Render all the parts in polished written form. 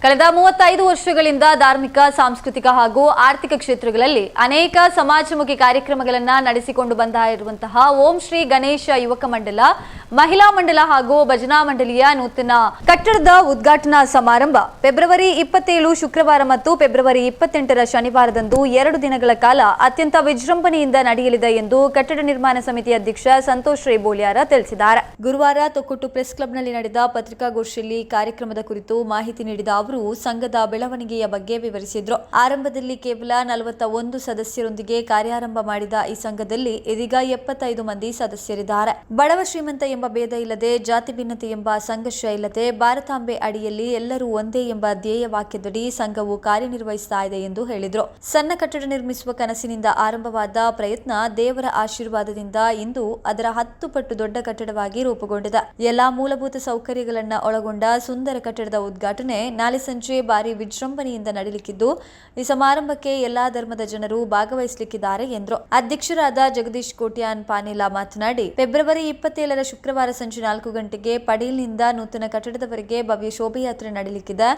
ಕಳೆದ 35 ವರ್ಷಗಳಿಂದ ಧಾರ್ಮಿಕ, ಸಾಂಸ್ಕೃತಿಕ ಹಾಗೂ ಆರ್ಥಿಕ ಕ್ಷೇತ್ರಗಳಲ್ಲಿ ಅನೇಕ ಸಮಾಜಮುಖಿ ಕಾರ್ಯಕ್ರಮಗಳನ್ನು ನಡೆಸಿಕೊಂಡು ಬಂದಿರುವಂತಹ ಓಂ ಶ್ರೀ ಗಣೇಶ ಯುವಕ ಮಂಡಲ, ಮಹಿಳಾ ಮಂಡಲ ಹಾಗೂ ಭಜನಾ ಮಂಡಳಿಯ ನೂತನ ಕಟ್ಟಡದ ಉದ್ಘಾಟನಾ ಸಮಾರಂಭ ಫೆಬ್ರವರಿ 27 ಶುಕ್ರವಾರ ಮತ್ತು ಫೆಬ್ರವರಿ 28 ಶನಿವಾರದಂದು 2 ದಿನಗಳ ಕಾಲ ಅತ್ಯಂತ ವಿಜೃಂಭಣೆಯಿಂದ ನಡೆಯಲಿದೆ ಎಂದು ಕಟ್ಟಡ ನಿರ್ಮಾಣ ಸಮಿತಿ ಅಧ್ಯಕ್ಷ ಸಂತೋಷ್ ರೈ ಬೋಳ್ಯಾರ ತಿಳಿಸಿದ್ದಾರೆ. ಗುರುವಾರ ತೊಕ್ಕೊಟ್ಟು ಪ್ರೆಸ್ ಕ್ಲಬ್ನಲ್ಲಿ ನಡೆದ ಪತ್ರಿಕಾಗೋಷ್ಠಿಯಲ್ಲಿ ಕಾರ್ಯಕ್ರಮದ ಕುರಿತು ಮಾಹಿತಿ ನೀಡಿದ ಅವರು ಸಂಘದ ಬೆಳವಣಿಗೆಯ ಬಗ್ಗೆ ವಿವರಿಸಿದರು. ಆರಂಭದಲ್ಲಿ ಕೇವಲ 41 ಸದಸ್ಯರೊಂದಿಗೆ ಕಾರ್ಯಾರಂಭ ಮಾಡಿದ ಈ ಸಂಘದಲ್ಲಿ ಇದೀಗ 75 ಮಂದಿ ಸದಸ್ಯರಿದ್ದಾರೆ. ಬಡವ ಶ್ರೀಮಂತ ಎಂಬ ಭೇದ ಇಲ್ಲದೆ, ಜಾತಿ ಭಿನ್ನತೆ ಎಂಬ ಸಂಘರ್ಷ ಇಲ್ಲದೆ, ಭಾರತಾಂಬೆ ಅಡಿಯಲ್ಲಿ ಎಲ್ಲರೂ ಒಂದೇ ಎಂಬ ಧ್ಯೇಯ ವಾಕ್ಯದಡಿ ಸಂಘವು ಕಾರ್ಯನಿರ್ವಹಿಸ್ತಾ ಇದೆ ಎಂದು ಹೇಳಿದರು. ಸಣ್ಣ ಕಟ್ಟಡ ನಿರ್ಮಿಸುವ ಕನಸಿನಿಂದ ಆರಂಭವಾದ ಪ್ರಯತ್ನ ದೇವರ ಆಶೀರ್ವಾದದಿಂದ ಇಂದು ಅದರ 10 ಪಟ್ಟು ದೊಡ್ಡ ಕಟ್ಟಡವಾಗಿ ರೂಪುಗೊಂಡಿದೆ. ಎಲ್ಲಾ ಮೂಲಭೂತ ಸೌಕರ್ಯಗಳನ್ನು ಒಳಗೊಂಡ ಸುಂದರ ಕಟ್ಟಡದ ಉದ್ಘಾಟನೆ ನಾಳೆ ಸಂಜೆ ಭಾರಿ ವಿಜೃಂಭಣೆಯಿಂದ ನಡೆಯಲಿಕ್ಕಿದ್ದು, ಈ ಸಮಾರಂಭಕ್ಕೆ ಎಲ್ಲಾ ಧರ್ಮದ ಜನರು ಭಾಗವಹಿಸಲಿಕ್ಕಿದ್ದಾರೆ ಎಂದರು. ಅಧ್ಯಕ್ಷರಾದ ಜಗದೀಶ್ ಕೋಟ್ಯಾನ್ ಪಾನೇಲ ಮಾತನಾಡಿ, ಫೆಬ್ರವರಿ 27 ಶುಕ್ರವಾರ ಸಂಜೆ 4 ಗಂಟೆಗೆ ಪಡೀಲ್ನಿಂದ ನೂತನ ಕಟ್ಟಡದವರೆಗೆ ಭವ್ಯ ಶೋಭಾಯಾತ್ರೆ ನಡೆಯಲಿಕ್ಕಿದೆ.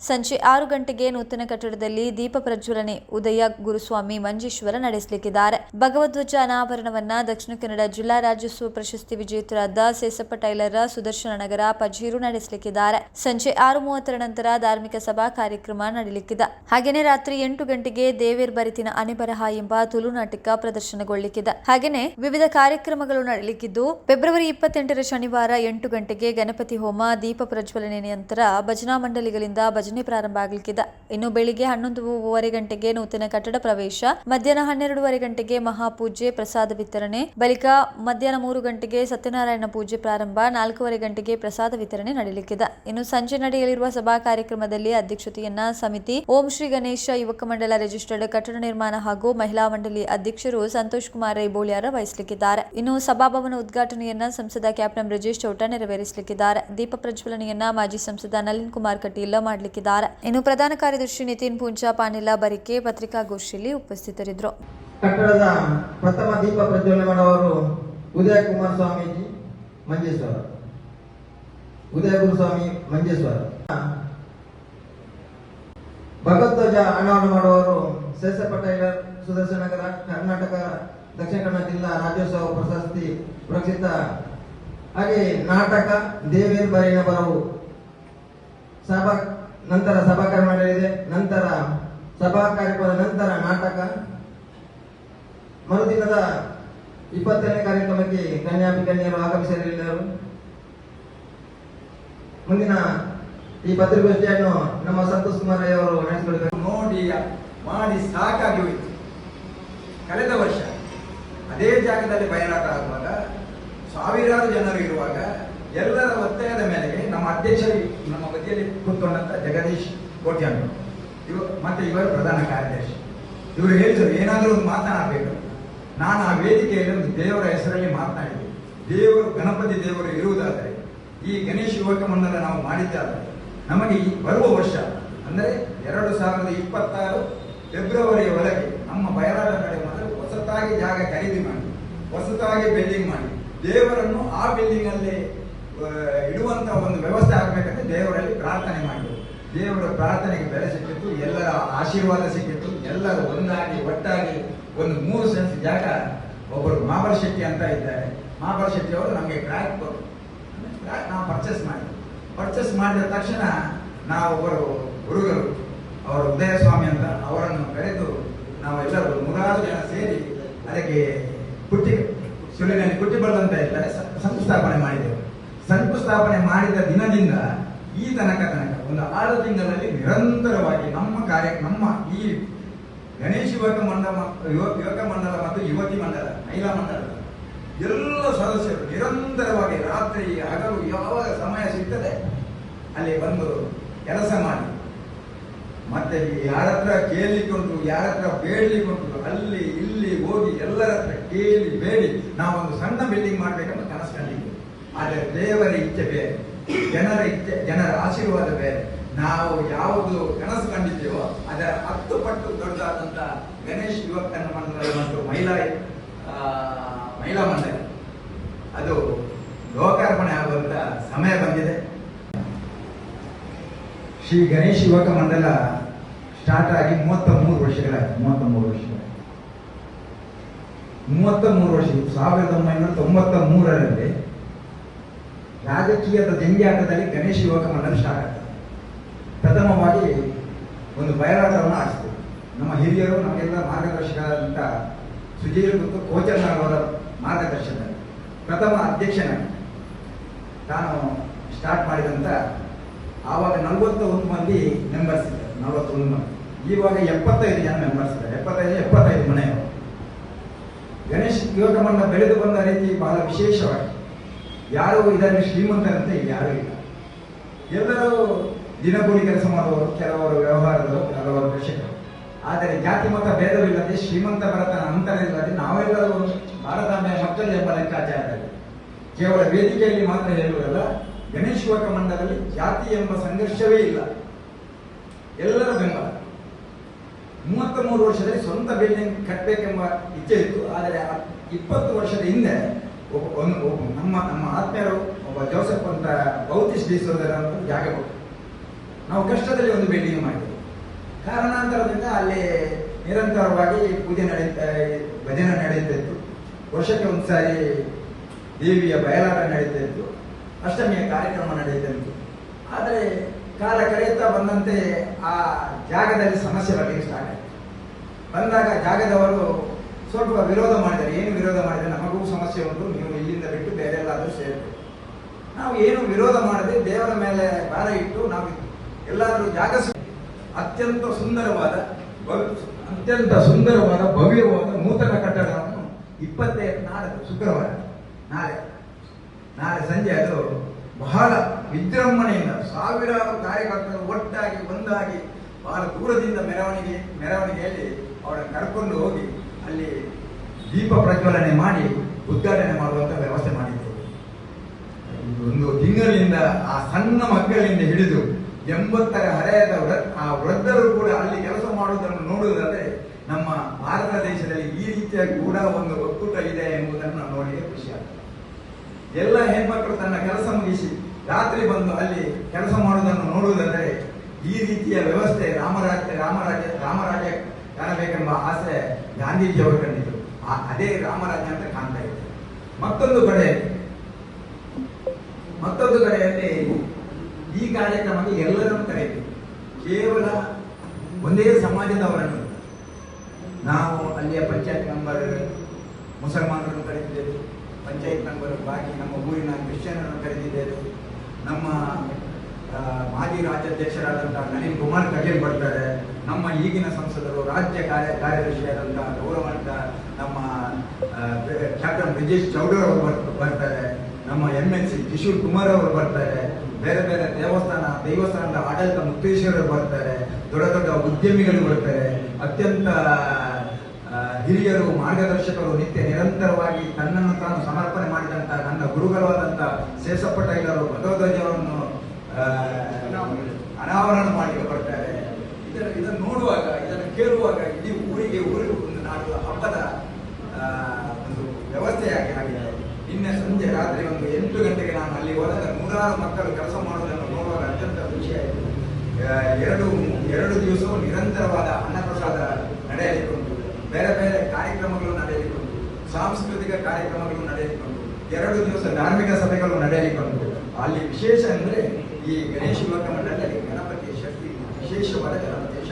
ಸಂಜೆ 6 ಗಂಟೆಗೆ ನೂತನ ಕಟ್ಟಡದಲ್ಲಿ ದೀಪ ಪ್ರಜ್ವಲನೆ ಉದಯ ಗುರುಸ್ವಾಮಿ ಮಂಜೇಶ್ವರ ನಡೆಸಲಿಕ್ಕಿದ್ದಾರೆ. ಭಗವಧ್ವಜ ಅನಾವರಣವನ್ನ ದಕ್ಷಿಣ ಕನ್ನಡ ಜಿಲ್ಲಾ ರಾಜ್ಯೋತ್ಸವ ಪ್ರಶಸ್ತಿ ವಿಜೇತರಾದ ಸೇಸಪ್ಪ ಟೈಲರ್, ಸುದರ್ಶನ ನಗರ, ಪಜೀರು ನಡೆಸಲಿಕ್ಕಿದ್ದಾರೆ. ಸಂಜೆ 6:30 ನಂತರ ಧಾರ್ಮಿಕ ಸಭಾ ಕಾರ್ಯಕ್ರಮ ನಡೆಯಲಿಕ್ಕಿದೆ. ಹಾಗೇನೆ ರಾತ್ರಿ 8 ಗಂಟೆಗೆ ದೇವೇರ್ ಬರಿತಿನ ಅನೆಬರಹ ಎಂಬ ತುಳು ನಾಟಕ ಪ್ರದರ್ಶನಗೊಳ್ಳಲಿಕ್ಕಿದೆ. ಹಾಗೇನೆ ವಿವಿಧ ಕಾರ್ಯಕ್ರಮಗಳು ನಡೆಯಲಿಕ್ಕಿದ್ದು, ಫೆಬ್ರವರಿ 28 ಶನಿವಾರ 8 ಗಂಟೆಗೆ ಗಣಪತಿ ಹೋಮ, ದೀಪ ಪ್ರಜ್ವಲನೆ ನಂತರ ಭಜನಾ ಮಂಡಳಿಗಳಿಂದ ಭಜನೆ ಪ್ರಾರಂಭ ಆಗಲಿಕ್ಕಿದೆ. ಇನ್ನು ಬೆಳಿಗ್ಗೆ 11:30 ಗಂಟೆಗೆ ನೂತನ ಕಟ್ಟಡ ಪ್ರವೇಶ, ಮಧ್ಯಾಹ್ನ 12:30 ಗಂಟೆಗೆ ಮಹಾಪೂಜೆ, ಪ್ರಸಾದ ವಿತರಣೆ, ಬಳಿಕ ಮಧ್ಯಾಹ್ನ 3 ಗಂಟೆಗೆ ಸತ್ಯನಾರಾಯಣ ಪೂಜೆ ಪ್ರಾರಂಭ, 4:15 ಗಂಟೆಗೆ ಪ್ರಸಾದ ವಿತರಣೆ ನಡೆಯಲಿಕ್ಕಿದೆ. ಇನ್ನು ಸಂಜೆ ನಡೆಯಲಿರುವ ಸಭಾ ಕಾರ್ಯಕ್ರಮದಲ್ಲಿ ಅಧ್ಯಕ್ಷತೆಯನ್ನ ಸಮಿತಿ ಓಂ ಶ್ರೀ ಗಣೇಶ ಯುವಕ ಮಂಡಲ ರಿಜಿಸ್ಟರ್ಡ್ ಕಟ್ಟಡ ನಿರ್ಮಾಣ ಹಾಗೂ ಮಹಿಳಾ ಮಂಡಳಿ ಅಧ್ಯಕ್ಷರು ಸಂತೋಷ್ ಕುಮಾರ್ ರೈ ಬೋಳ್ಯಾರ ವಹಿಸಲಿಕ್ಕಿದ್ದಾರೆ. ಇನ್ನು ಸಭಾಭವನ ಉದ್ಘಾಟನೆಯನ್ನ ಸಂಸದ ಕ್ಯಾಪ್ಟನ್ ಬ್ರಿಜೇಶ್ ಚೌಟ ನೆರವೇರಿಸಲಿಕ್ಕಿದ್ದಾರೆ. ದೀಪ ಪ್ರಜ್ವಲನೆಯನ್ನ ಮಾಜಿ ಸಂಸದ ನಳಿನ್ ಕುಮಾರ್ ಕಟೀಲ್ ಮಾಡಲಿಕ್ಕಿದ್ದಾರೆ. ಇನ್ನು ಪ್ರಧಾನ ಕಾರ್ಯದರ್ಶಿ ನಿತಿನ್ ಪೂಂಚಾ ಪಾನೇಲ ಬರಿಕೆ ಪತ್ರಿಕಾಗೋಷ್ಠಿಯಲ್ಲಿ ಉಪಸ್ಥಿತರಿದ್ದರು. ಕಟ್ಟಡದ ಪ್ರಥಮ ದೀಪ ಪ್ರಜ್ವಲನೆ ಮಾಡುವವರು ಉದಯ ಕುಮಾರ್ ಸ್ವಾಮೀಜಿ ಮಂಜೇಶ್ವರ, ಉದಯ ಗುರುಸ್ವಾಮಿ ಮಂಜೇಶ್ವರ. ಭಗವಧ್ವಜ ಅನಾವರಣ ಮಾಡುವವರು ಸೇಸಪ್ಪ ಟೈಲರ್, ಸುದರ್ಶನ ನಗರ, ಕರ್ನಾಟಕ ದಕ್ಷಿಣ ಕನ್ನಡ ಜಿಲ್ಲಾ ರಾಜ್ಯೋತ್ಸವ ಪ್ರಶಸ್ತಿ ಪುರಸ್ಕೃತ. ಹಾಗೆ ನಾಟಕ ದೇವೇರ್ ಬರಿನ ಬರವು ನಂತರ ಸಭಾ ಕಾರ್ಯಕ್ರಮ ನಡೆಯಲಿದೆ. ನಂತರ ಸಭಾ ಕಾರ್ಯಕ್ರಮದ ನಂತರ ನಾಟಕ. ಮರುದಿನದ 20ನೇ ಕಾರ್ಯಕ್ರಮಕ್ಕೆ ಗಣ್ಯರು ಆಗಮಿಸಲಿದ್ದಾರೆ. ಮುಂದಿನ ಈ ಪತ್ರಿಕಾಗೋಷ್ಠಿಯನ್ನು ನಮ್ಮ ಸಂತೋಷ್ ಕುಮಾರ್ ರೈ ಅವರು ನಡೆಸಿಕೊಡಬೇಕು. ನೋಡಿ ಮಾಡಿ ಸಾಕಾಗಿ ಹೋಯಿತು. ಕಳೆದ ವರ್ಷ ಅದೇ ಜಾಗದಲ್ಲಿ ಬಯಲಾಟ ಆಗುವಾಗ, ಸಾವಿರಾರು ಜನರು ಇರುವಾಗ, ಎಲ್ಲರ ಒತ್ತಾಯದ ಮೇರೆಗೆ ನಮ್ಮ ಅಧ್ಯಕ್ಷರು ನಮ್ಮ ಬದಿಯಲ್ಲಿ ಕೂತ್ಕೊಂಡಂತ ಜಗದೀಶ್ ಕೋಟ್ಯಾನ್ ಮತ್ತೆ ಇವರು ಪ್ರಧಾನ ಕಾರ್ಯದರ್ಶಿ, ಇವರು ಹೇಳಿದರು ಏನಾದರೂ ಒಂದು ಮಾತನಾಡಬೇಕು. ನಾನು ಆ ವೇದಿಕೆಯಲ್ಲಿ ಒಂದು ದೇವರ ಹೆಸರಲ್ಲಿ ಮಾತನಾಡಿದೆ. ದೇವರು ಗಣಪತಿ ದೇವರು ಇರುವುದಾದರೆ, ಈ ಗಣೇಶ ಯುವಕ ಮಂಡಲ ನಾವು ಮಾಡಿದ್ದಾದರೆ, ನಮಗೆ ಈ ಬರುವ ವರ್ಷ ಅಂದರೆ 2026 ಫೆಬ್ರವರಿಯ ಒಳಗೆ ನಮ್ಮ ಬಯಲಾಟ ಕಡೆ ಮೊದಲು ಹೊಸತಾಗಿ ಜಾಗ ಖರೀದಿ ಮಾಡಿ, ಹೊಸತಾಗಿ ಬಿಲ್ಡಿಂಗ್ ಮಾಡಿ, ದೇವರನ್ನು ಆ ಬಿಲ್ಡಿಂಗ್ ಅಲ್ಲಿ ಇಡುವಂತ ಒಂದು ವ್ಯವಸ್ಥೆ ಆಗಬೇಕಂತ ದೇವರಲ್ಲಿ ಪ್ರಾರ್ಥನೆ ಮಾಡಿದ್ರು. ದೇವರ ಪ್ರಾರ್ಥನೆಗೆ ಬೆಲೆ ಸಿಕ್ಕಿತ್ತು, ಎಲ್ಲರ ಆಶೀರ್ವಾದ ಸಿಕ್ಕಿತ್ತು. ಎಲ್ಲರೂ ಒಂದಾಗಿ ಒಟ್ಟಾಗಿ ಒಂದು 3 ಸೆನ್ಸ್ ಜಾಗ ಒಬ್ಬರು ಮಾಬಲ್ ಶೆಟ್ಟಿ ಅಂತ ಇದ್ದಾರೆ. ಮಾಬಲ್ ಶೆಟ್ಟಿ ಅವರು ನಮಗೆ ಕ್ರ್ಯಾಕ್ ನಾವು ಪರ್ಚೇಸ್ ಮಾಡಿದ ತಕ್ಷಣ ನಾವು ಒಬ್ಬರು ಗುರುಗಳು ಅವರು ಉದಯ ಸ್ವಾಮಿ ಅಂತ ಅವರನ್ನು ಕರೆದು ನಾವೆಲ್ಲರೂ 100 ಜನ ಸೇರಿ ಅದಕ್ಕೆ ಸುಳಿನಲ್ಲಿ ಕುಟ್ಟಿಬಳ್ಳ ಅಂತ ಇದ್ದಾರೆ ಶಂಕುಸ್ಥಾಪನೆ ಮಾಡಿದೆವು. ಶಂಕುಸ್ಥಾಪನೆ ಮಾಡಿದ ದಿನದಿಂದ ಈ ತನಕ ಒಂದು 6 ತಿಂಗಳಲ್ಲಿ ನಿರಂತರವಾಗಿ ನಮ್ಮ ಈ ಗಣೇಶ ಯುವಕ ಮಂಡಲ ಮತ್ತು ಯುವತಿ ಮಂಡಲ, ಮಹಿಳಾ ಮಂಡಲ ಎಲ್ಲ ಸದಸ್ಯರು ನಿರಂತರವಾಗಿ ರಾತ್ರಿ ಹಗಲು ಯಾವಾಗ ಸಮಯ ಸಿಗ್ತದೆ ಅಲ್ಲಿ ಬಂದು ಕೆಲಸ ಮಾಡಿ, ಮತ್ತೆ ಯಾರ ಹತ್ರ ಕೇಳಲಿಕ್ಕುಂಟು, ಯಾರ ಹತ್ರ ಬೇಡಲಿಕ್ಕುಂಟು, ಅಲ್ಲಿ ಇಲ್ಲಿ ಹೋಗಿ ಎಲ್ಲರ ಹತ್ರ ಕೇಳಿ ಬೇಡಿ ನಾವೊಂದು ಸಣ್ಣ ಬಿಲ್ಡಿಂಗ್ ಮಾಡ್ಬೇಕಂತ ಕನಸು ಕಂಡಿದ್ದೀವಿ. ಆದರೆ ದೇವರ ಇಚ್ಛೆ ಬೇರೆ, ಜನರ ಆಶೀರ್ವಾದ ಬೇರೆ. ನಾವು ಯಾವುದು ಕನಸು ಕಂಡಿದ್ದೇವೋ ಅದರ 10 ಪಟ್ಟು ದೊಡ್ಡದಾದಂತ ಗಣೇಶ್ ಯುವಕ ಮಂಡಲ ಮತ್ತು ಮಹಿಳಾ ಮಂಡಳಿ ಅದು ಲೋಕಾರ್ಪಣೆ ಆಗುವಂತ ಸಮಯ ಬಂದಿದೆ. ಶ್ರೀ ಗಣೇಶ್ ಯುವಕ ಮಂಡಲ ಸ್ಟಾರ್ಟ್ ಆಗಿ 33 ವರ್ಷಗಳಾಯ್ತು. 33 ವರ್ಷ 1993ರಲ್ಲಿ ರಾಜಕೀಯದ ಜಂಜಾಟದಲ್ಲಿ ಗಣೇಶ್ ಯುವಕ ಮಂಡಲ ಸ್ಟಾರ್ಟ್ ಆಗ್ತದೆ. ಪ್ರಥಮವಾಗಿ ಒಂದು ಬಯಲಾಟವನ್ನು ಆಡಿಸಿದ್ರು. ನಮ್ಮ ಹಿರಿಯರು ನಮಗೆಲ್ಲ ಮಾರ್ಗದರ್ಶಕರಾದಂಥ ಸುಧೀರ್ ಮತ್ತು ಕೋಚರ್ನಾಳ್ ಅವರ ಮಾರ್ಗದರ್ಶನದಲ್ಲಿ ಪ್ರಥಮ ಅಧ್ಯಕ್ಷನಾಗಿ ತಾನು ಸ್ಟಾರ್ಟ್ ಮಾಡಿದಂಥ ಆವಾಗ 41 ಮಂದಿ ಮೆಂಬರ್ಸ್ ಇದ್ದಾರೆ. 41 ಮಂದಿ. ಇವಾಗ 75 ಜನ ಮೆಂಬರ್ಸ್ ಇದ್ದಾರೆ. 75 ಮನೆಯವರು. ಗಣೇಶ್ ಯುವಕ ಮಂಡಲ ಬೆಳೆದು ಬಂದ ರೀತಿ ಬಹಳ ವಿಶೇಷವಾಗಿ ಯಾರು ಇದರಲ್ಲಿ ಶ್ರೀಮಂತರಂತೆ ಯಾರೂ ಇಲ್ಲ. ಎಲ್ಲರೂ ದಿನಗೂಲಿ ಕೆಲಸ ಮಾಡುವವರು, ಕೆಲವರು ವ್ಯವಹಾರದವರು, ಕೆಲವರು ಕೃಷಿಕರು. ಆದರೆ ಜಾತಿ ಮತ ಭೇದವಿಲ್ಲದೆ ಶ್ರೀಮಂತ ಬಡತನ ಅಂತರವಿಲ್ಲದೆ ನಾವೆಲ್ಲರೂ ಭಾರತಾಂಬೆಯ ಮಕ್ಕಳು ಎಂಬ ಲೆಕ್ಕಾಚಾರದಲ್ಲಿ ಕೇವಲ ವೇದಿಕೆಯಲ್ಲಿ ಮಾತ್ರ ಹೇಳುವುದಲ್ಲ, ಗಣೇಶ್ ಯುವಕ ಮಂಡಲದಲ್ಲಿ ಜಾತಿ ಎಂಬ ಸಂಘರ್ಷವೇ ಇಲ್ಲ. ಎಲ್ಲರ ಬೆಂಬಲ. 33 ವರ್ಷದಲ್ಲಿ ಸ್ವಂತ ಬಿಲ್ಡಿಂಗ್ ಕಟ್ಟಬೇಕೆಂಬ ಇಚ್ಛೆ ಇತ್ತು. ಆದರೆ 20 ವರ್ಷದ ಹಿಂದೆ ನಮ್ಮ ಆತ್ಮೀಯರು ಒಬ್ಬ ಜೋಸೆಫ್ ಅಂತ ಬೌತಿಸ್ ಡಿಸೋದರ ಜಾಗ ಕೊಟ್ಟು ನಾವು ಕಷ್ಟದಲ್ಲಿ ಒಂದು ಬಿಲ್ಡಿಂಗ್ ಮಾಡಿದ್ವಿ. ಕಾರಣಾಂತರದಿಂದ ಅಲ್ಲಿ ನಿರಂತರವಾಗಿ ಭಜನೆ ನಡೀತಿತ್ತು. ವರ್ಷಕ್ಕೆ ಒಂದು ಸಾರಿ ದೇವಿಯ ಬಯಲಾಟ ನಡೀತಾ ಇತ್ತು. ಅಷ್ಟಮಿಯ ಕಾರ್ಯಕ್ರಮ ನಡೀತಾ ಇತ್ತು. ಆದರೆ ಕಾಲ ಕಳೆಯುತ್ತಾ ಬಂದಂತೆ ಆ ಜಾಗದಲ್ಲಿ ಸಮಸ್ಯೆ ಬರಲಿಕ್ಕೆ ಸ್ಟಾರ್ಟ್ ಆಯಿತು. ಬಂದಾಗ ಜಾಗದವರು ಸ್ವಲ್ಪ ವಿರೋಧ ಮಾಡಿದ್ದಾರೆ. ಏನು ವಿರೋಧ ಮಾಡಿದರೆ, ನಮಗೂ ಸಮಸ್ಯೆ ಉಂಟು, ನೀವು ಇಲ್ಲಿಂದ ಬಿಟ್ಟು ಬೇರೆ ಎಲ್ಲಾದರೂ ಸೇರಿತು. ನಾವು ಏನು ವಿರೋಧ ಮಾಡದೆ ದೇವರ ಮೇಲೆ ಭಾರ ಇಟ್ಟು ನಾವು ಎಲ್ಲಾದರೂ ಜಾಗ ಅತ್ಯಂತ ಸುಂದರವಾದ ಭವ್ಯವಾದ ನೂತನ ಕಟ್ಟಡವನ್ನು 25 ಶುಕ್ರವಾರ ನಾಳೆ ಸಂಜೆ ಅದು ಬಹಳ ವಿಜೃಂಭಣೆಯಿಂದ ಸಾವಿರಾರು ಕಾರ್ಯಕರ್ತರು ಒಟ್ಟಾಗಿ ಒಂದಾಗಿ ಬಹಳ ದೂರದಿಂದ ಮೆರವಣಿಗೆಯಲ್ಲಿ ಅವರನ್ನು ಕರ್ಕೊಂಡು ಹೋಗಿ ಅಲ್ಲಿ ದೀಪ ಪ್ರಜ್ವಲನೆ ಮಾಡಿ ಉದ್ಘಾಟನೆ ಮಾಡುವಂತ ವ್ಯವಸ್ಥೆ ಮಾಡಿದ್ದೇವೆ. ಒಂದು ತಿಂಗಳಿಂದ ಆ ಸಣ್ಣ ಮಕ್ಕಳಿಂದ ಹಿಡಿದು 80ರ ಹರೆಯದ ಆ ವೃದ್ಧರು ಕೂಡ ಅಲ್ಲಿ ಕೆಲಸ ಮಾಡುವುದನ್ನು ನೋಡುವುದಾದರೆ ನಮ್ಮ ಭಾರತ ದೇಶದಲ್ಲಿ ಈ ರೀತಿಯ ಕೂಡ ಒಂದು ಒಕ್ಕೂಟ ಇದೆ ಎಂಬುದನ್ನು ನಾವು ನೋಡಿ ಖುಷಿ ಆಗ್ತದೆ. ಎಲ್ಲ ಹೆಣ್ಮಕ್ಳು ತನ್ನ ಕೆಲಸ ಮುಗಿಸಿ ರಾತ್ರಿ ಬಂದು ಅಲ್ಲಿ ಕೆಲಸ ಮಾಡುವುದನ್ನು ನೋಡುವುದಾದರೆ ಈ ರೀತಿಯ ವ್ಯವಸ್ಥೆ ರಾಮರಾಜ್ಯ ಕಾಣಬೇಕೆಂಬ ಆಸೆ ಗಾಂಧೀಜಿಯವರು ಕಂಡಿದ್ದರು. ಅದೇ ರಾಮರಾಜ್ಯ ಅಂತ ಕಾಣ್ತಾ ಇದೆ. ಮತ್ತೊಂದು ಕಡೆಯಲ್ಲಿ ಈ ಕಾರ್ಯಕ್ರಮಕ್ಕೆ ಎಲ್ಲರನ್ನು ಕರೆಯಿತು. ಕೇವಲ ಒಂದೇ ಸಮಾಜದವರನ್ನು ನಾವು ಅಲ್ಲಿಯ ಪಂಚಾಯತ್ ಮೆಂಬರ್ ಮುಸಲ್ಮಾನರನ್ನು ಕರೆದಿದ್ದೇವೆ, ಪಂಚಾಯತ್ ಮೆಂಬರ್ ಬಾಕಿ ನಮ್ಮ ಊರಿನ ಕ್ರಿಶ್ಚಿಯನರನ್ನು ಕರೆದಿದ್ದೇವೆ, ನಮ್ಮ ಮಾಜಿ ರಾಜ್ಯಾಧ್ಯಕ್ಷರಾದಂತಹ ನಳಿನ್ ಕುಮಾರ್ ಕಟೀಲ್ ಬರ್ತಾರೆ, ನಮ್ಮ ಈಗಿನ ಸಂಸದರು ರಾಜ್ಯ ಕಾರ್ಯದರ್ಶಿಯಾದಂತಹ ಗೌರವಾನ್ವಿತ ನಮ್ಮ ಕ್ಯಾಪ್ಟನ್ ಬ್ರಿಜೇಶ್ ಚೌಡರ್ ಅವರು ಬರ್ತಾರೆ, ನಮ್ಮ MLC ಕಿಶೋರ್ ಕುಮಾರ್ ಅವರು ಬರ್ತಾರೆ, ಬೇರೆ ಬೇರೆ ದೇವಸ್ಥಾನದ ಆಡಳಿತ ಮುಕ್ತೇಶ್ವರರು ಬರ್ತಾರೆ, ದೊಡ್ಡ ದೊಡ್ಡ ಉದ್ಯಮಿಗಳು ಬರ್ತಾರೆ, ಅತ್ಯಂತ ಹಿರಿಯರು ಮಾರ್ಗದರ್ಶಕರು ನಿತ್ಯ ನಿರಂತರವಾಗಿ ತನ್ನನ್ನು ತಾನು ಸಮರ್ಪಣೆ ಮಾಡಿದಂತ ನನ್ನ ಗುರುಗಳಾದಂಥ ಶೇಷಪ್ಪ ಟೈಲರು ಭಗವಧ್ವಜವನ್ನು ಅನಾವರಣ ಮಾಡಿ ಬರ್ತಾರೆ. ಇದನ್ನು ನೋಡುವಾಗ, ಇದನ್ನು ಕೇಳುವಾಗ ಇಡೀ ಊರಿಗೆ ಒಂದು ನಾಡು ಹಬ್ಬದ ಒಂದು ವ್ಯವಸ್ಥೆಯಾಗಿ ಆಗಿದೆ. ನಿನ್ನೆ ಸಂಜೆ ರಾತ್ರಿ ಒಂದು 8 ಗಂಟೆಗೆ ನಾನು ಅಲ್ಲಿ ಹೋದಾಗ 100 ಮಕ್ಕಳು ಕೆಲಸ ಮಾಡುವುದನ್ನು ನೋಡುವಾಗ ಅತ್ಯಂತ ಖುಷಿ ಆಯಿತು. 2 ದಿವಸವೂ ನಿರಂತರವಾದ ಅನ್ನಪ್ರಸಾದ ನಡೆಯಲಿಕ್ಕುಂಟು, ಬೇರೆ ಬೇರೆ ಕಾರ್ಯಕ್ರಮಗಳು ನಡೆಯಲಿಕ್ಕುಂಟು, ಸಾಂಸ್ಕೃತಿಕ ಕಾರ್ಯಕ್ರಮಗಳು ನಡೆಯಲಿಕ್ಕುಂಟು, 2 ದಿವಸ ಧಾರ್ಮಿಕ ಸಭೆಗಳು ನಡೆಯಲಿಕ್ಕುಂಟು. ಅಲ್ಲಿ ವಿಶೇಷ ಅಂದರೆ ಈ ಗಣೇಶ ಯುವಕ ಮಂಡಲದಲ್ಲಿ ಗಣಪತಿಯ ಶಕ್ತಿ, ವಿಶೇಷವಾದ ಗಣಪತಿಯ ಶಕ್ತಿ